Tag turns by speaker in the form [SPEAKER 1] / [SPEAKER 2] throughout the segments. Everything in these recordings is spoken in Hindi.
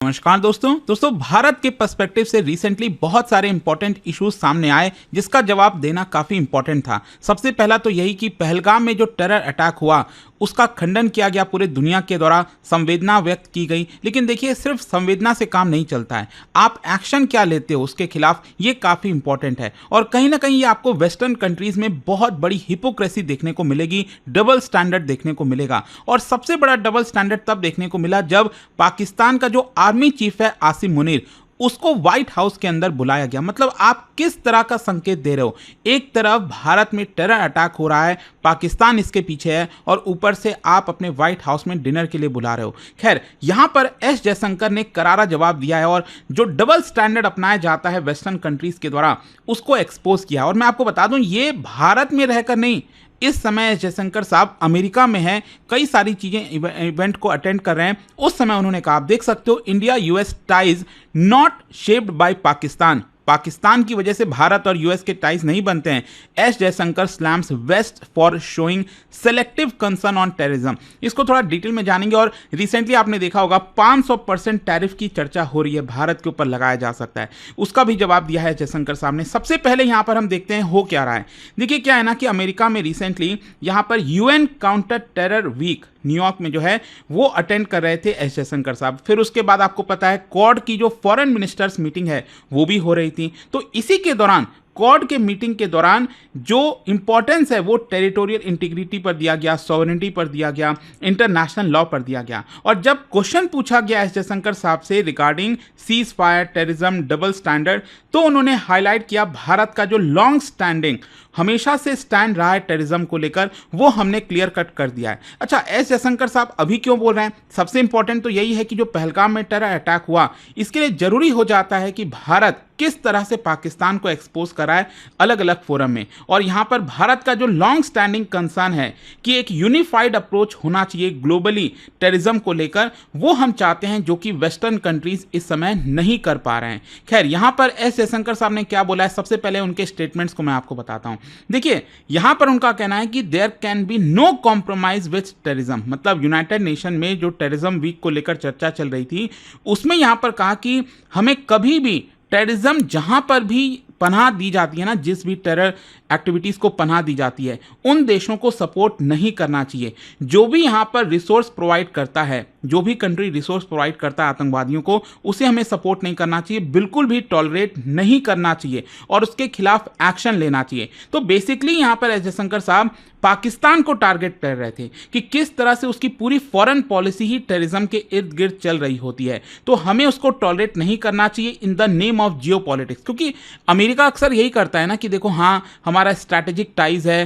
[SPEAKER 1] नमस्कार दोस्तों भारत के पर्सपेक्टिव से रिसेंटली बहुत सारे इंपॉर्टेंट इश्यूज सामने आए जिसका जवाब देना काफ़ी इंपॉर्टेंट था। सबसे पहला तो यही कि पहलगाम में जो टेरर अटैक हुआ उसका खंडन किया गया, पूरे दुनिया के द्वारा संवेदना व्यक्त की गई। लेकिन देखिए, सिर्फ संवेदना से काम नहीं चलता है, आप एक्शन क्या लेते हो उसके खिलाफ, ये काफ़ी इंपॉर्टेंट है। और कहीं ना कहीं ये आपको वेस्टर्न कंट्रीज में बहुत बड़ी हिपोक्रेसी देखने को मिलेगी, डबल स्टैंडर्ड देखने को मिलेगा। और सबसे बड़ा डबल स्टैंडर्ड तब देखने को मिला जब पाकिस्तान का जो आर्मी चीफ है आसिम मुनीर, उसको व्हाइट हाउस के अंदर बुलाया गया। मतलब आप किस तरह का संकेत दे रहे हो, एक तरफ भारत में टेरर अटैक हो रहा है, पाकिस्तान इसके पीछे है, और ऊपर से आप अपने व्हाइट हाउस में डिनर के लिए बुला रहे हो। खैर, यहां पर एस जयशंकर ने करारा जवाब दिया है और जो डबल स्टैंडर्ड अपनाया जाता है वेस्टर्न कंट्रीज के द्वारा उसको एक्सपोज किया। और मैं आपको बता दूं, ये भारत में रहकर नहीं, इस समय जयशंकर साहब अमेरिका में हैं, कई सारी चीज़ें इवेंट को अटेंड कर रहे हैं। उस समय उन्होंने कहा, आप देख सकते हो, India US ties not shaped by Pakistan, Pakistan की वजह से भारत और यूएस के टाइज नहीं बनते हैं। S Jaishankar slams West for showing selective concern on terrorism. इसको थोड़ा डिटेल में जानेंगे। और रिसेंटली आपने देखा होगा 500% टैरिफ की चर्चा हो रही है, भारत के ऊपर लगाया जा सकता है, उसका भी जवाब दिया है जयशंकर साहब ने। सबसे पहले यहां पर हम देखते हैं हो क्या रहा है। देखिए, क्या है ना कि अमेरिका में रिसेंटली यहां पर UN counter terror week New York में जो है वो अटेंड कर रहे थे एस जयशंकर साहब। फिर उसके बाद आपको पता है क्वाड की जो फॉरेन मिनिस्टर्स मीटिंग है वो भी हो रही थी। तो इसी के दौरान, क्वाड के मीटिंग के दौरान जो इंपॉर्टेंस है वो टेरिटोरियल इंटीग्रिटी पर दिया गया, सॉवरेनिटी पर दिया गया, इंटरनेशनल लॉ पर दिया गया। और जब क्वेश्चन पूछा गया एस जयशंकर साहब से regarding cease fire, terrorism, double standard, तो उन्होंने हाईलाइट किया भारत का जो लॉन्ग स्टैंडिंग हमेशा से स्टैंड रहा है टेररिज्म को लेकर, वो हमने क्लियर कट कर दिया है। अच्छा, एस जयशंकर साहब अभी क्यों बोल रहे हैं? सबसे इंपॉर्टेंट तो यही है कि जो पहलगाम में टेरर अटैक हुआ, इसके लिए जरूरी हो जाता है कि भारत किस तरह से पाकिस्तान को एक्सपोज कराए अलग अलग फोरम में। और यहां पर भारत का जो लॉन्ग स्टैंडिंग कंसर्न है कि एक यूनिफाइड अप्रोच होना चाहिए ग्लोबली टेररिज्म को लेकर, वो हम चाहते हैं, जो कि वेस्टर्न कंट्रीज इस समय नहीं कर पा रहे हैं। खैर, यहां पर एस जयशंकर साहब ने क्या बोला है, सबसे पहले उनके स्टेटमेंट्स को मैं आपको बताता हूं। देखिए, यहां पर उनका कहना है कि there can be no compromise with terrorism. मतलब यूनाइटेड नेशन में जो टेररिज्म वीक को लेकर चर्चा चल रही थी, उसमें यहां पर कहा कि हमें कभी भी टेररिज्म जहां पर भी पनाह दी जाती है ना, जिस भी टेरर एक्टिविटीज को पनाह दी जाती है, उन देशों को सपोर्ट नहीं करना चाहिए। जो भी यहां पर रिसोर्स प्रोवाइड करता है, जो भी कंट्री रिसोर्स प्रोवाइड करता है आतंकवादियों को, उसे हमें सपोर्ट नहीं करना चाहिए, बिल्कुल भी टॉलरेट नहीं करना चाहिए और उसके खिलाफ एक्शन लेना चाहिए। तो बेसिकली यहां पर एस जयशंकर साहब पाकिस्तान को टारगेट कर रहे थे कि किस तरह से उसकी पूरी फॉरेन पॉलिसी ही टेररिज्म के इर्द गिर्द चल रही होती है, तो हमें उसको टॉलरेट नहीं करना चाहिए in the name of Jio politics. क्योंकि अमेरिका अक्सर यही करता है ना कि देखो, हाँ, हमारा स्ट्रैटेजिक टाइज है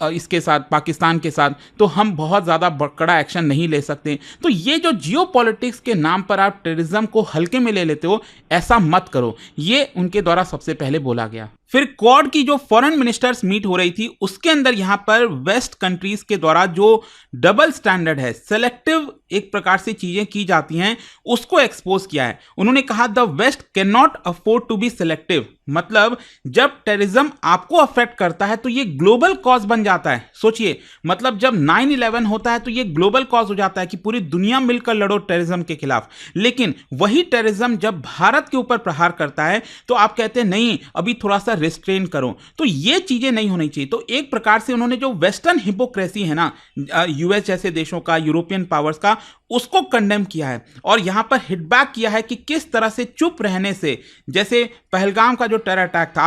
[SPEAKER 1] इसके साथ, पाकिस्तान के साथ, तो हम बहुत ज़्यादा कड़ा एक्शन नहीं ले सकते। तो ये जो जियो पॉलिटिक्स के नाम पर आप टेररिज्म को हल्के में ले लेते हो, ऐसा मत करो, ये उनके द्वारा सबसे पहले बोला गया। फिर क्वाड की जो फॉरेन मिनिस्टर्स मीट हो रही थी, उसके अंदर यहां पर वेस्ट कंट्रीज के द्वारा जो डबल स्टैंडर्ड है, सेलेक्टिव एक प्रकार से चीजें की जाती हैं, उसको एक्सपोज किया है। उन्होंने कहा the West can not afford to be selective. मतलब जब टेररिज्म आपको अफेक्ट करता है तो ये ग्लोबल कॉज बन जाता है। सोचिए, मतलब जब 9/11 होता है तो ये ग्लोबल कॉज हो जाता है कि पूरी दुनिया मिलकर लड़ो टेररिज्म के खिलाफ। लेकिन वही टेररिज्म जब भारत के ऊपर प्रहार करता है तो आप कहते हैं नहीं, अभी थोड़ा सा रिस्ट्रेन करो। तो ये चीजें नहीं होनी चाहिए। तो एक प्रकार से उन्होंने जो वेस्टर्न हिपोक्रेसी है ना, यूएस जैसे देशों का, यूरोपियन पावर्स का, उसको कंडेम किया है और यहां पर हिटबैक किया है कि किस तरह से चुप रहने से, जैसे पहलगाम का जो टेरर अटैक था,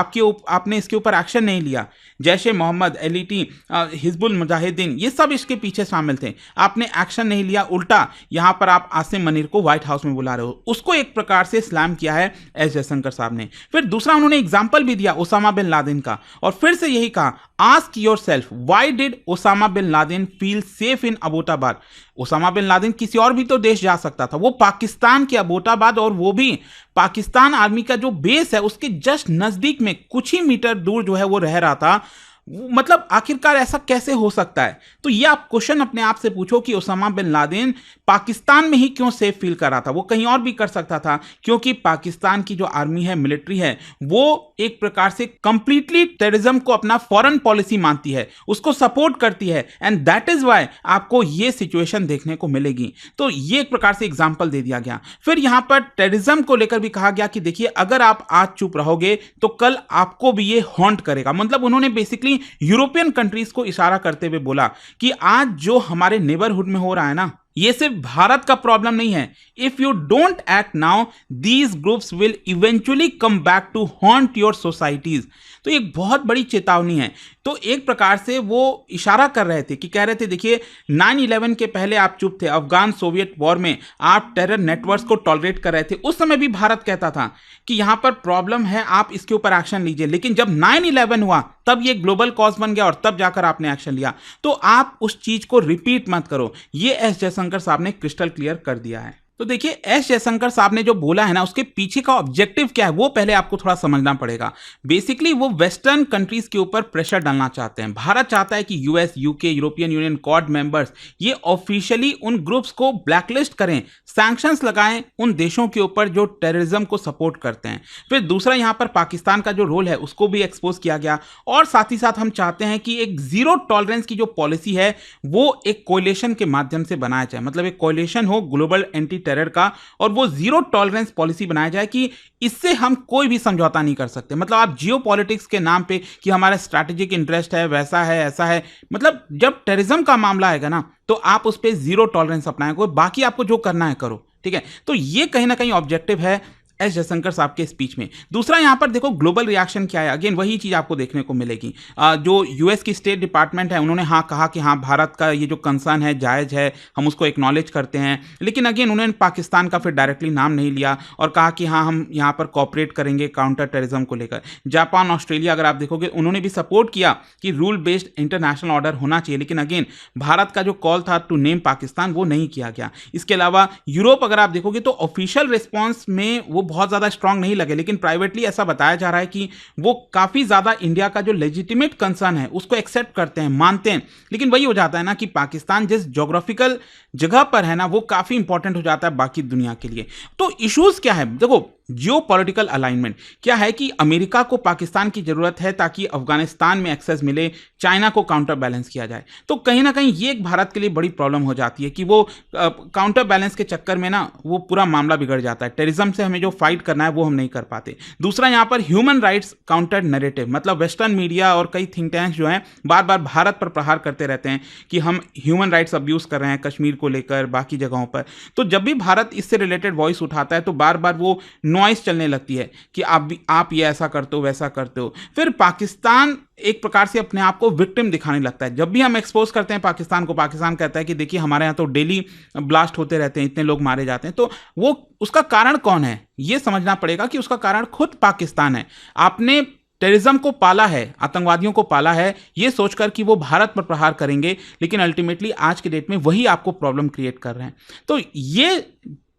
[SPEAKER 1] आपने इसके ऊपर एक्शन नहीं लिया। जैशे मोहम्मद, एलईटी, हिजबुल मुजाहिदीन, ये सब इसके पीछे शामिल थे, आपने एक्शन नहीं लिया, उल्टा यहां पर आप आसिम मुनीर को व्हाइट हाउस में बुला रहे हो। उसको एक प्रकार से स्लैम किया है एस जयशंकर साहब ने। फिर दूसरा उन्होंने एग्जाम्पल भी दिया ओसामा बिन लादेन का, और फिर से यही कहा, ask yourself why did Osama bin Laden feel safe in Abbottabad. Osama bin Laden किसी और भी तो देश जा सकता था, वो पाकिस्तान के अबोटाबाद, और वो भी पाकिस्तान आर्मी का जो बेस है उसके जस्ट नजदीक में कुछ ही मीटर दूर जो है वो रह रहा था। मतलब आखिरकार ऐसा कैसे हो सकता है? तो ये आप क्वेश्चन अपने आप से पूछो कि ओसामा बिन लादेन पाकिस्तान में ही क्यों सेफ फील कर रहा था? वो कहीं और भी कर सकता था, क्योंकि पाकिस्तान की जो आर्मी है, मिलिट्री है, वो एक प्रकार से कंप्लीटली टेररिज्म को अपना फॉरेन पॉलिसी मानती है, उसको सपोर्ट करती है, एंड दैट इज वाई आपको ये सिचुएशन देखने को मिलेगी। तो ये एक प्रकार से एग्जाम्पल दे दिया गया। फिर यहां पर टेररिज्म को लेकर भी कहा गया कि देखिए, अगर आप आज चुप रहोगे तो कल आपको भी ये हॉन्ट करेगा। मतलब उन्होंने बेसिकली यूरोपियन कंट्रीज को इशारा करते हुए बोला कि आज जो हमारे नेबरहुड में हो रहा है ना, ये सिर्फ भारत का प्रॉब्लम नहीं है। If you don't act now, these groups will eventually come back to haunt your societies. तो एक बहुत बड़ी चेतावनी है। तो एक प्रकार से वो इशारा कर रहे थे कि कह रहे थे देखिए, 9/11 के पहले आप चुप थे, अफगान सोवियत वॉर में आप टेरर नेटवर्क्स को टॉलरेट कर रहे थे, उस समय भी भारत कहता था कि यहां पर प्रॉब्लम है, आप इसके ऊपर एक्शन लीजिए। लेकिन जब 9/11 हुआ तब ये ग्लोबल कॉज बन गया और तब जाकर आपने एक्शन लिया। तो आप उस चीज को रिपीट मत करो। ये एस जयशंकर साहब ने क्रिस्टल क्लियर कर दिया है। तो देखिए, एस जयशंकर साहब ने जो बोला है ना, उसके पीछे का ऑब्जेक्टिव क्या है वो पहले आपको थोड़ा समझना पड़ेगा। बेसिकली वो वेस्टर्न कंट्रीज के ऊपर प्रेशर डालना चाहते हैं। भारत चाहता है कि US, UK, European union, quad members ये ऑफिशियली उन ग्रुप्स को ब्लैकलिस्ट करें, सैंक्शंस लगाएं उन देशों के ऊपर जो टेररिज्म को सपोर्ट करते हैं। फिर दूसरा, यहां पर पाकिस्तान का जो रोल है उसको भी एक्सपोज किया गया, और साथ ही साथ हम चाहते हैं कि एक जीरो टॉलरेंस की जो पॉलिसी है वो एक कोलिशन के माध्यम से बनाया जाए। मतलब एक कोलिशन हो ग्लोबल एंटी टेरर का, और वो जीरो टॉलरेंस पॉलिसी बनाया जाए कि इससे हम कोई भी समझौता नहीं कर सकते। मतलब आप जियो पॉलिटिक्स के नाम पे कि हमारा स्ट्रैटेजिक इंटरेस्ट है, वैसा है, ऐसा है, मतलब जब टेररिज्म का मामला आएगा ना तो आप उस पर जीरो टॉलरेंस अपनाएं, कोई बाकी आपको जो करना है करो, ठीक है। तो ये कहीं ना कहीं ऑब्जेक्टिव है एस जयशंकर साहब के स्पीच में। दूसरा, यहां पर देखो ग्लोबल रिएक्शन क्या है। अगेन वही चीज आपको देखने को मिलेगी। जो यूएस की स्टेट डिपार्टमेंट है, उन्होंने कहा कि हाँ, भारत का ये जो कंसर्न है जायज है, हम उसको एक्नॉलेज करते हैं। लेकिन अगेन उन्होंने पाकिस्तान का फिर डायरेक्टली नाम नहीं लिया और कहा कि हाँ, हम यहाँ पर कॉपरेट करेंगे काउंटर टेररिज्म को लेकर। जापान, ऑस्ट्रेलिया अगर आप देखोगे, उन्होंने भी सपोर्ट किया कि रूल बेस्ड इंटरनेशनल ऑर्डर होना चाहिए। लेकिन अगेन भारत का जो कॉल था टू नेम पाकिस्तान, वो नहीं किया गया। इसके अलावा यूरोप अगर आप देखोगे तो ऑफिशियल रिस्पॉन्स में वो बहुत ज्यादा स्ट्रांग नहीं लगे, लेकिन प्राइवेटली ऐसा बताया जा रहा है कि वो काफी ज्यादा इंडिया का जो लेजिटिमेट कंसर्न है उसको एक्सेप्ट करते हैं, मानते हैं। लेकिन वही हो जाता है ना कि पाकिस्तान जिस ज्योग्राफिकल जगह पर है ना, वो काफी इंपॉर्टेंट हो जाता है बाकी दुनिया के लिए। तो इश्यूज क्या है? देखो, जियो पॉलिटिकल अलाइनमेंट क्या है कि अमेरिका को पाकिस्तान की जरूरत है ताकि अफगानिस्तान में एक्सेस मिले, चाइना को काउंटर बैलेंस किया जाए। तो कहीं ना कहीं ये एक भारत के लिए बड़ी प्रॉब्लम हो जाती है कि वो काउंटर बैलेंस के चक्कर में ना वो पूरा मामला बिगड़ जाता है। टेररिज्म से हमें जो फाइट करना है वो हम नहीं कर पाते। दूसरा, यहाँ पर ह्यूमन राइट्स काउंटर नैरेटिव, मतलब वेस्टर्न मीडिया और कई थिंक टैंक्स जो हैं बार बार भारत पर प्रहार करते रहते हैं कि हम ह्यूमन राइट्स अब्यूज कर रहे हैं कश्मीर को लेकर, बाकी जगहों पर। तो जब भी भारत इससे रिलेटेड वॉइस उठाता है तो बार बार वो नॉइस चलने लगती है कि आप ये ऐसा करते हो, वैसा करते हो। फिर पाकिस्तान एक प्रकार से अपने आप को विक्टिम दिखाने लगता है। जब भी हम एक्सपोज करते हैं पाकिस्तान को, पाकिस्तान कहता है कि देखिए हमारे यहाँ तो डेली ब्लास्ट होते रहते हैं, इतने लोग मारे जाते हैं। तो वो उसका कारण कौन है? ये समझना पड़ेगा कि उसका कारण खुद पाकिस्तान है। आपने टेररिज्म को पाला है, आतंकवादियों को पाला है, ये सोचकर कि वो भारत पर प्रहार करेंगे, लेकिन अल्टीमेटली आज के डेट में वही आपको प्रॉब्लम क्रिएट कर रहे हैं। तो ये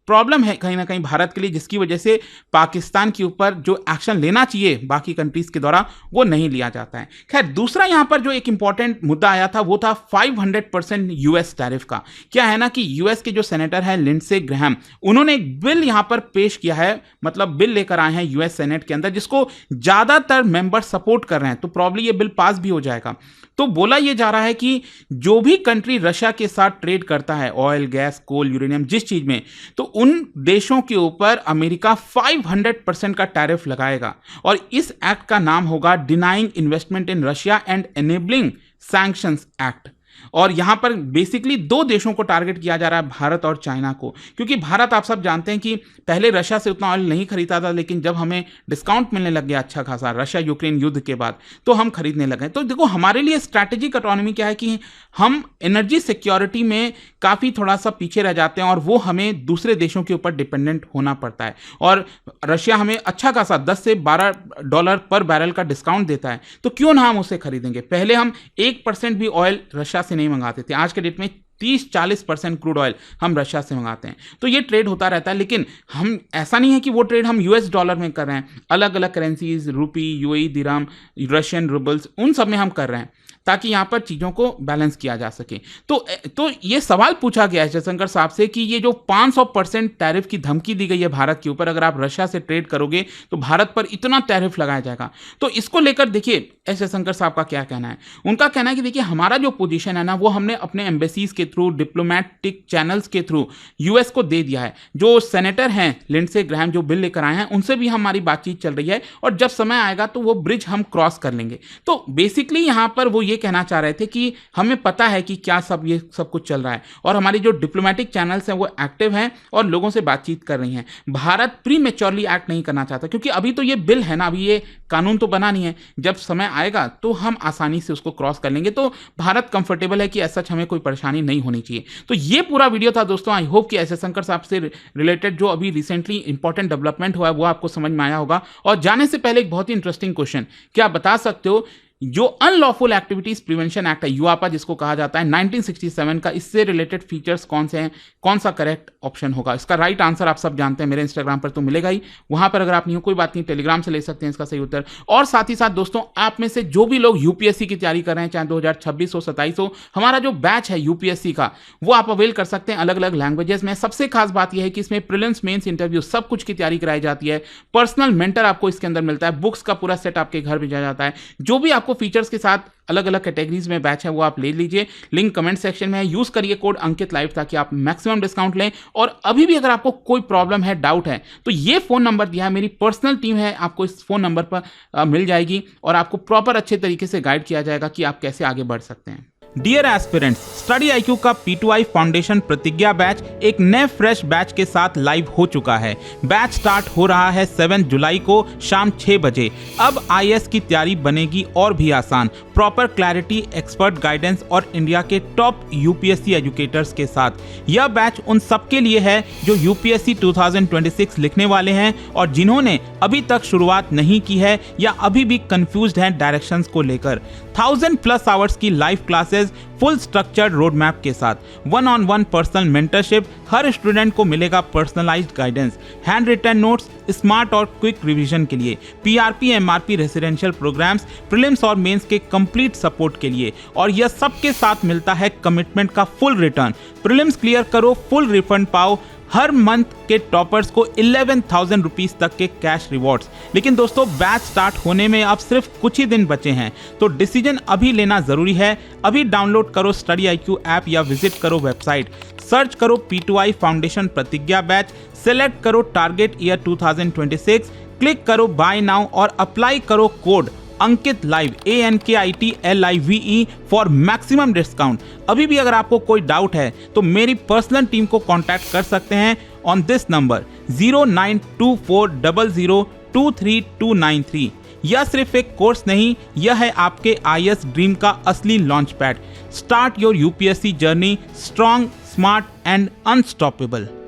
[SPEAKER 1] प्रॉब्लम है कहीं ना कहीं भारत के लिए, जिसकी वजह से पाकिस्तान के ऊपर जो एक्शन लेना चाहिए बाकी कंट्रीज के द्वारा वो नहीं लिया जाता है। खैर, दूसरा यहां पर जो एक इंपॉर्टेंट मुद्दा आया था वो था 500% यूएस टैरिफ का। क्या है ना कि यूएस के जो सेनेटर हैं लिंडसे ग्रैहम, उन्होंने एक बिल यहां पर पेश किया है, मतलब बिल लेकर आए हैं यूएस सेनेट के अंदर, जिसको ज्यादातर मेंबर सपोर्ट कर रहे हैं। तो प्रॉब्ली ये बिल पास भी हो जाएगा। तो बोला यह जा रहा है कि जो भी कंट्री रशिया के साथ ट्रेड करता है, ऑयल, गैस, कोल, यूरेनियम, जिस चीज में, तो उन देशों के ऊपर अमेरिका 500% का टैरिफ लगाएगा। और इस एक्ट का नाम होगा denying investment in Russia and enabling sanctions act. और यहां पर बेसिकली दो देशों को टारगेट किया जा रहा है, भारत और चाइना को। क्योंकि भारत, आप सब जानते हैं कि पहले रशिया से उतना ऑयल नहीं खरीदता था, लेकिन जब हमें डिस्काउंट मिलने लग गया अच्छा खासा रशिया यूक्रेन युद्ध के बाद, तो हम खरीदने लगे। तो देखो, हमारे लिए स्ट्रैटेजिक ऑटोनॉमी क्या है कि हम एनर्जी सिक्योरिटी में काफी थोड़ा सा पीछे रह जाते हैं और वो हमें दूसरे देशों के ऊपर डिपेंडेंट होना पड़ता है। और रशिया हमें अच्छा खासा $10 से $12 पर बैरल का डिस्काउंट देता है, तो क्यों ना हम उसे खरीदेंगे। पहले हम 1% भी ऑयल रशिया से नहीं मंगाते थे, आज के डेट में 30-40% क्रूड ऑयल हम रशिया से मंगाते हैं। तो ये ट्रेड होता रहता है, लेकिन हम ऐसा नहीं है कि वो ट्रेड हम यूएस डॉलर में कर रहे हैं, अलग अलग करेंसीज, रुपी, यूएई दिरहम, रशियन रूबल्स, उन सब में हम कर रहे हैं ताकि यहाँ पर चीज़ों को बैलेंस किया जा सके। तो ये सवाल पूछा गया है जयशंकर साहब से कि ये जो 500% टैरिफ की धमकी दी गई है भारत के ऊपर, अगर आप रशिया से ट्रेड करोगे तो भारत पर इतना टैरिफ लगाया जाएगा। तो इसको लेकर देखिए एस जयशंकर साहब का क्या कहना है। उनका कहना है कि देखिए हमारा जो पोजीशन है ना, वो हमने अपने एम्बेसीज के थ्रू, डिप्लोमेटिक चैनल्स के थ्रू यूएस को दे दिया है। जो सेनेटर हैं लिंडसे ग्रैहम, जो बिल लेकर आए हैं, उनसे भी हमारी बातचीत चल रही है और जब समय आएगा तो वो ब्रिज हम क्रॉस कर लेंगे। तो बेसिकली यहाँ पर वो ये कहना चाह रहे थे कि हमें पता है कि क्या ये सब कुछ चल रहा है और हमारी जो डिप्लोमेटिक चैनल्स हैं वो एक्टिव हैं और लोगों से बातचीत कर रही हैं। भारत प्रीमेच्योरली एक्ट नहीं करना चाहता, क्योंकि अभी तो ये बिल है ना, अभी ये कानून तो बना नहीं है। जब समय आएगा तो हम आसानी से उसको क्रॉस कर लेंगे। तो भारत कंफर्टेबल है कि ऐसा हमें कोई परेशानी नहीं होनी चाहिए। तो ये पूरा वीडियो था दोस्तों। आई होप कि एस जयशंकर साहब से रिलेटेड जो अभी रिसेंटली इंपॉर्टेंट डेवलपमेंट हुआ है वो आपको समझ में आया होगा। और जाने से पहले एक बहुत ही इंटरेस्टिंग क्वेश्चन, क्या आप बता सकते हो जो अनलॉफुल एक्टिविटीज प्रिवेंशन एक्ट है, यूआपा जिसको कहा जाता है, 1967 का, इससे रिलेटेड फीचर्स कौन से हैं, कौन सा करेक्ट ऑप्शन होगा? इसका राइट आंसर आप सब जानते हैं, मेरे इंस्टाग्राम पर तो मिलेगा ही। वहां पर अगर आप नहीं हो कोई बात नहीं, टेलीग्राम से ले सकते हैं इसका सही उत्तर। और साथ ही साथ दोस्तों, आप में से जो भी लोग यूपीएससी की तैयारी कर रहे हैं, चाहे 2026 हो, 27 हो, हमारा जो बैच है यूपीएससी का, वो आप अवेल कर सकते हैं अलग अलग लैंग्वेजेस में। सबसे खास बात यह है कि इसमें प्रीलिम्स, मेंस, इंटरव्यू सब कुछ की तैयारी कराई जाती है। पर्सनल मेंटर आपको इसके अंदर मिलता है, बुक्स का पूरा सेट आपके घर भेजा जाता है। जो भी आपको फीचर्स के साथ अलग अलग कैटेगरीज में बैच है वो आप ले लीजिए। लिंक कमेंट सेक्शन में है, यूज करिए कोड अंकित लाइव ताकि आप मैक्सिमम डिस्काउंट लें। और अभी भी अगर आपको कोई प्रॉब्लम है, डाउट है, तो ये फोन नंबर दिया है, मेरी पर्सनल टीम है, आपको इस फोन नंबर पर मिल जाएगी और आपको प्रॉपर अच्छे तरीके से गाइड किया जाएगा कि आप कैसे आगे बढ़ सकते हैं। डियर एस्पिरेंट्स, स्टडी IQ का P2I फाउंडेशन प्रतिज्ञा बैच एक नए फ्रेश बैच के साथ लाइव हो चुका है। बैच स्टार्ट हो रहा है 7 जुलाई को शाम 6 बजे। अब IAS की तैयारी बनेगी और भी आसान, प्रॉपर क्लैरिटी, एक्सपर्ट गाइडेंस और इंडिया के टॉप UPSC एजुकेटर्स के साथ। यह बैच उन सबके लिए है जो UPSC 2026 लिखने वाले हैं और जिन्होंने अभी तक शुरुआत नहीं की है या अभी भी कंफ्यूज्ड हैं डायरेक्शंस को लेकर। 1000+ आवर्स की live classes full structured road map के साथ, 1-on-1 पर्सनल मेंटरशिप, हर स्टूडेंट को मिलेगा personalised guidance, hand written notes, smart और क्विक रिवीजन के लिए, PRP MRP residential programmes, prelims और मेंस के कंप्लीट सपोर्ट के लिए। और यह सबके साथ मिलता है कमिटमेंट का फुल रिटर्न। प्रीलिम्स क्लियर करो, फुल रिफंड पाओ, हर मंथ के टॉपर्स को 11,000 रुपीज तक के कैश रिवॉर्ड्स। लेकिन दोस्तों, बैच स्टार्ट होने में अब सिर्फ कुछ ही दिन बचे हैं, तो डिसीजन अभी लेना जरूरी है। अभी डाउनलोड करो स्टडी IQ ऐप या विजिट करो वेबसाइट, सर्च करो P2I फाउंडेशन प्रतिज्ञा बैच, सेलेक्ट करो टारगेट ईयर 2026, क्लिक करो बाय नाउ और अप्लाई करो code Ankit live ANKITLIVE for maximum discount. अभी भी अगर आपको कोई डाउट है तो मेरी पर्सनल टीम को कांटेक्ट कर सकते हैं ऑन दिस नंबर 092400232293। यह सिर्फ एक कोर्स नहीं, यह है आपके IAS ड्रीम का असली launch pad. Start your UPSC journey strong, smart and unstoppable.